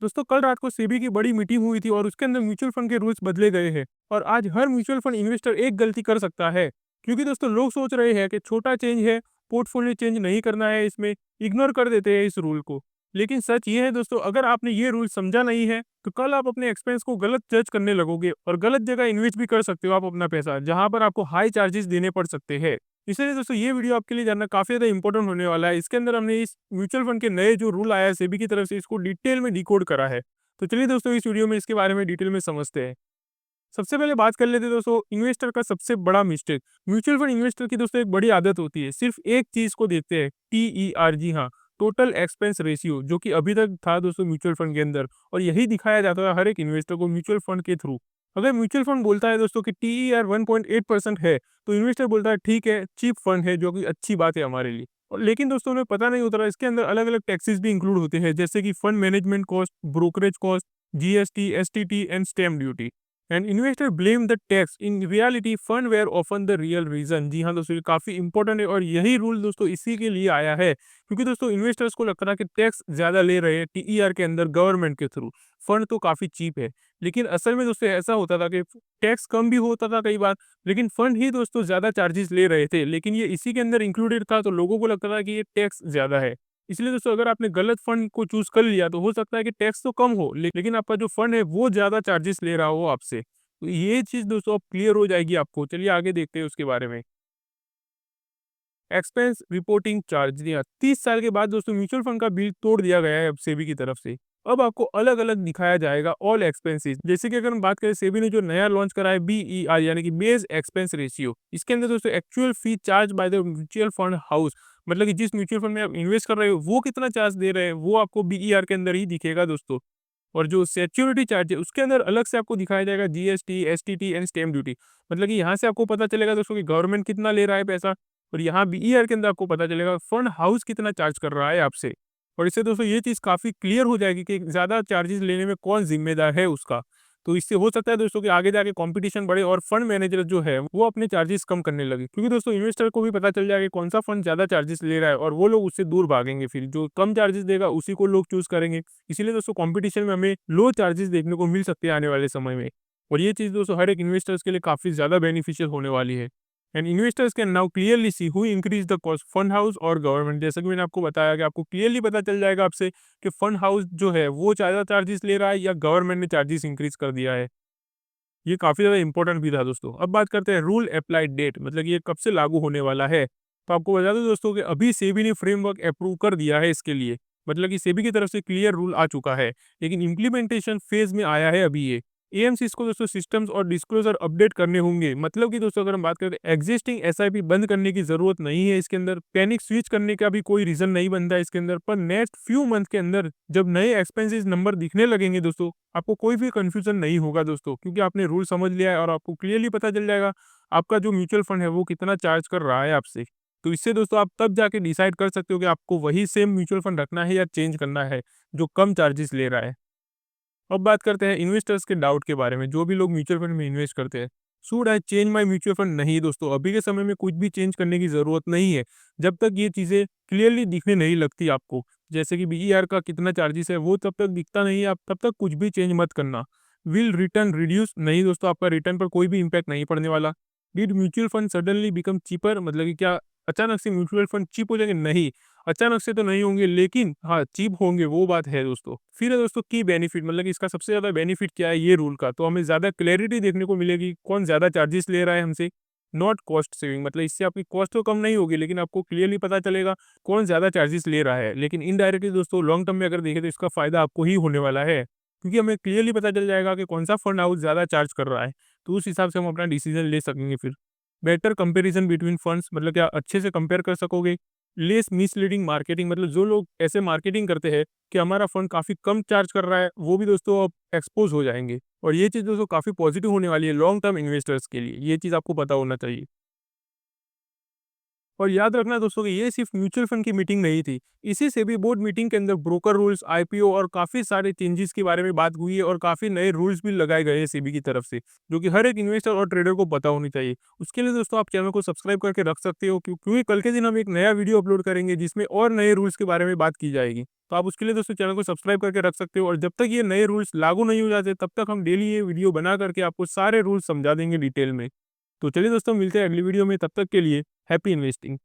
दोस्तों कल रात को सेबी की बड़ी मीटिंग हुई थी और उसके अंदर म्यूचुअल फंड के रूल्स बदले गए हैं। और आज हर म्यूचुअल फंड इन्वेस्टर एक गलती कर सकता है, क्योंकि दोस्तों लोग सोच रहे हैं कि छोटा चेंज है, पोर्टफोलियो चेंज नहीं करना है, इसमें इग्नोर कर देते हैं इस रूल को। लेकिन सच ये है दोस्तों, अगर आपने ये रूल समझा नहीं है तो कल आप अपने एक्सपेंस को गलत जज करने लगोगे और गलत जगह इन्वेस्ट भी कर सकते हो आप अपना पैसा, जहां पर आपको हाई चार्जेस देने पड़ सकते हैं। इसलिए दोस्तों ये वीडियो आपके लिए जानना काफी ज्यादा इंपॉर्टेंट होने वाला है। इसके अंदर हमने इस म्यूचुअल फंड के नए जो रूल आया है सेबी की तरफ से, इसको डिटेल में डिकोड करा है। तो चलिए दोस्तों इस वीडियो में इसके बारे में डिटेल में समझते हैं। सबसे पहले बात कर लेते हैं दोस्तों इन्वेस्टर का सबसे बड़ा मिस्टेक। म्यूचुअल फंड इन्वेस्टर की दोस्तों एक बड़ी आदत होती है, सिर्फ एक चीज को देखते हैं, TER, जी हाँ, टोटल एक्सपेंस रेशियो, जो कि अभी तक था दोस्तों म्यूचुअल फंड के अंदर, और यही दिखाया जाता है हर एक इन्वेस्टर को म्यूचुअल फंड के थ्रू। अगर म्यूचुअल फंड बोलता है दोस्तों कि TER 1.8% है, तो इन्वेस्टर बोलता है ठीक है, चीप फंड है, जो कि अच्छी बात है हमारे लिए। और लेकिन दोस्तों उन्हें पता नहीं होता इसके अंदर अलग अलग टैक्सेस भी इंक्लूड होते हैं, जैसे कि fund management cost, brokerage cost, GST, STT and stamp duty. And investor blame the tax, in reality fund were often the real reason. जी हाँ दोस्तों, ये काफी इंपॉर्टेंट है और यही रूल दोस्तों इसी के लिए आया है, क्योंकि दोस्तों इन्वेस्टर्स को लगता था कि टैक्स ज्यादा ले रहे हैं TER के अंदर गवर्नमेंट के थ्रू, फंड तो काफी चीप है। लेकिन असल में दोस्तों ऐसा होता था कि टैक्स कम भी होता था कई बार, लेकिन फंड ही दोस्तों ज्यादा चार्जेस ले रहे थे, लेकिन ये इसी के अंदर इंक्लूडेड था, तो लोगों को लगता था कि ये टैक्स ज्यादा है। इसलिए दोस्तों अगर आपने गलत फंड को चूज कर लिया तो हो सकता है कि टैक्स तो कम हो, लेकिन आपका जो फंड है वो ज्यादा चार्जेस ले रहा हो आपसे। तो ये चीज दोस्तों अब क्लियर हो जाएगी आपको। चलिए आगे देखते हैं उसके बारे में। एक्सपेंस रिपोर्टिंग चार्ज, जी हाँ, 30 साल के बाद दोस्तों म्यूचुअल फंड का बिल तोड़ दिया गया है अब सेबी की तरफ से। अब आपको अलग अलग दिखाया जाएगा ऑल एक्सपेंसेस। जैसे कि अगर हम बात करें, सेबी ने जो नया लॉन्च करा है BER, यानी कि बेस एक्सपेंस रेशियो, इसके अंदर दोस्तों actual fee charge by the mutual fund house, मतलब कि जिस म्यूचुअल फंड में आप इन्वेस्ट कर रहे हो वो कितना चार्ज दे रहे हैं, वो आपको BER के अंदर ही दिखेगा दोस्तों। और जो सिक्योरिटी चार्ज है उसके अंदर अलग से आपको दिखाया जाएगा GST, STT and stamp duty. मतलब कि यहाँ से आपको पता चलेगा दोस्तों कि गवर्नमेंट कितना ले रहा है पैसा, और यहाँ BER के अंदर आपको पता चलेगा फंड हाउस कितना चार्ज कर रहा है आपसे। और इससे दोस्तों ये चीज़ काफ़ी क्लियर हो जाएगी कि ज़्यादा चार्जेस लेने में कौन ज़िम्मेदार है उसका। तो इससे हो सकता है दोस्तों कि आगे जाके कंपटीशन बढ़े और फंड मैनेजर जो है वो अपने चार्जेस कम करने लगे, क्योंकि दोस्तों इन्वेस्टर को भी पता चल जाएगा कि कौन सा फंड ज़्यादा चार्जेस ले रहा है, और वो लोग उससे दूर भागेंगे, फिर जो कम चार्जेस देगा उसी को लोग चूज़ करेंगे। इसीलिए दोस्तों कंपटीशन में हमें लो चार्जेस देखने को मिल सकते हैं आने वाले समय में। और ये चीज़ दोस्तों हर एक इन्वेस्टर्स के लिए काफ़ी ज़्यादा बेनिफिशियल होने वाली है। And investors can now clearly see who increase the cost, fund house और गवर्नमेंट। जैसा कि मैंने आपको बताया कि आपको क्लियरली पता चल जाएगा आपसे कि फंड हाउस जो है वो ज़्यादा चार्जेस ले रहा है या गवर्नमेंट ने चार्जेस इंक्रीज कर दिया है। ये काफ़ी ज़्यादा इंपॉर्टेंट भी था दोस्तों। अब बात करते हैं रूल अप्लाइड डेट, मतलब ये कब से लागू होने वाला है। तो आपको बता दूं दोस्तों कि अभी सेबी ने फ्रेमवर्क अप्रूव कर दिया है इसके लिए, मतलब कि सेबी की तरफ से क्लियर रूल आ चुका है, लेकिन इम्प्लीमेंटेशन फेज में आया है अभी ये। AMCs को दोस्तों सिस्टम्स और डिस्क्लोजर अपडेट करने होंगे। मतलब कि दोस्तों अगर हम बात करें, एग्जिस्टिंग SIP बंद करने की जरूरत नहीं है इसके अंदर, पैनिक स्विच करने का भी कोई रीजन नहीं बनता है इसके अंदर। पर नेक्स्ट फ्यू मंथ के अंदर जब नए एक्सपेंसेस नंबर दिखने लगेंगे दोस्तों, आपको कोई भी कंफ्यूजन नहीं होगा दोस्तों, क्योंकि आपने रूल समझ लिया है और आपको क्लियरली पता चल जाएगा आपका जो म्यूचुअल फंड है वो कितना चार्ज कर रहा है आपसे। तो इससे दोस्तों आप तब जाके डिसाइड कर सकते हो कि आपको वही सेम म्यूचुअल फंड रखना है या चेंज करना है जो कम चार्जेस ले रहा है। अब बात करते हैं इन्वेस्टर्स के डाउट के बारे में, जो भी लोग म्यूचुअल फंड में इन्वेस्ट करते हैं। Should I change my mutual fund? नहीं दोस्तों, अभी के समय में कुछ भी चेंज करने की जरूरत नहीं है, जब तक ये चीजें क्लियरली दिखने नहीं लगती आपको। जैसे कि BER का कितना चार्जेस है वो तब तक दिखता नहीं है, आप तब तक कुछ भी चेंज मत करना। Will return reduce? नहीं दोस्तों, आपका रिटर्न पर कोई भी इम्पैक्ट नहीं पड़ने वाला। Did mutual fund suddenly become cheaper? मतलब कि क्या अचानक से म्यूचुअल फंड चीप हो जाएंगे? नहीं, अचानक से तो नहीं होंगे, लेकिन हाँ चीप होंगे, वो बात है दोस्तों। फिर है दोस्तों की बेनिफिट, मतलब कि इसका सबसे ज्यादा बेनिफिट क्या है ये रूल का, तो हमें ज्यादा क्लैरिटी देखने को मिलेगी कौन ज्यादा चार्जेस ले रहा है हमसे। नॉट कॉस्ट सेविंग, मतलब इससे आपकी कॉस्ट तो कम नहीं होगी, लेकिन आपको क्लियरली पता चलेगा कौन ज्यादा चार्जेस ले रहा है। लेकिन इनडायरेक्टली दोस्तों लॉन्ग टर्म में अगर देखें तो इसका फायदा आपको ही होने वाला है, क्योंकि हमें क्लियरली पता चल जाएगा कि कौन सा फंड हाउस ज्यादा चार्ज कर रहा है, तो उस हिसाब से हम अपना डिसीजन ले सकेंगे फिर। बेटर कंपैरिजन बिटवीन फंड्स, मतलब क्या अच्छे से कंपेयर कर सकोगे। लेस मिसलीडिंग मार्केटिंग, मतलब जो लोग ऐसे मार्केटिंग करते हैं कि हमारा फंड काफ़ी कम चार्ज कर रहा है, वो भी दोस्तों अब एक्सपोज हो जाएंगे। और ये चीज़ दोस्तों काफ़ी पॉजिटिव होने वाली है लॉन्ग टर्म इन्वेस्टर्स के लिए, ये चीज़ आपको पता होना चाहिए। और याद रखना दोस्तों कि ये सिर्फ म्यूचुअल फंड की मीटिंग नहीं थी। इसी सेबी बोर्ड मीटिंग के अंदर ब्रोकर रूल्स, आईपीओ और काफ़ी सारे चेंजेस के बारे में बात हुई है और काफ़ी नए रूल्स भी लगाए गए हैं सेबी की तरफ से, जो कि हर एक इन्वेस्टर और ट्रेडर को पता होनी चाहिए। उसके लिए दोस्तों आप चैनल को सब्सक्राइब करके रख सकते हो, क्योंकि कल के दिन हम एक नया वीडियो अपलोड करेंगे जिसमें और नए रूल्स के बारे में बात की जाएगी। तो आप उसके लिए दोस्तों चैनल को सब्सक्राइब करके रख सकते हो, और जब तक ये नए रूल्स लागू नहीं हो जाते तब तक हम डेली ये वीडियो बना करके आपको सारे रूल्स समझा देंगे डिटेल में। तो चलिए दोस्तों, मिलते हैं अगली वीडियो में, तब तक के लिए हैप्पी इन्वेस्टिंग।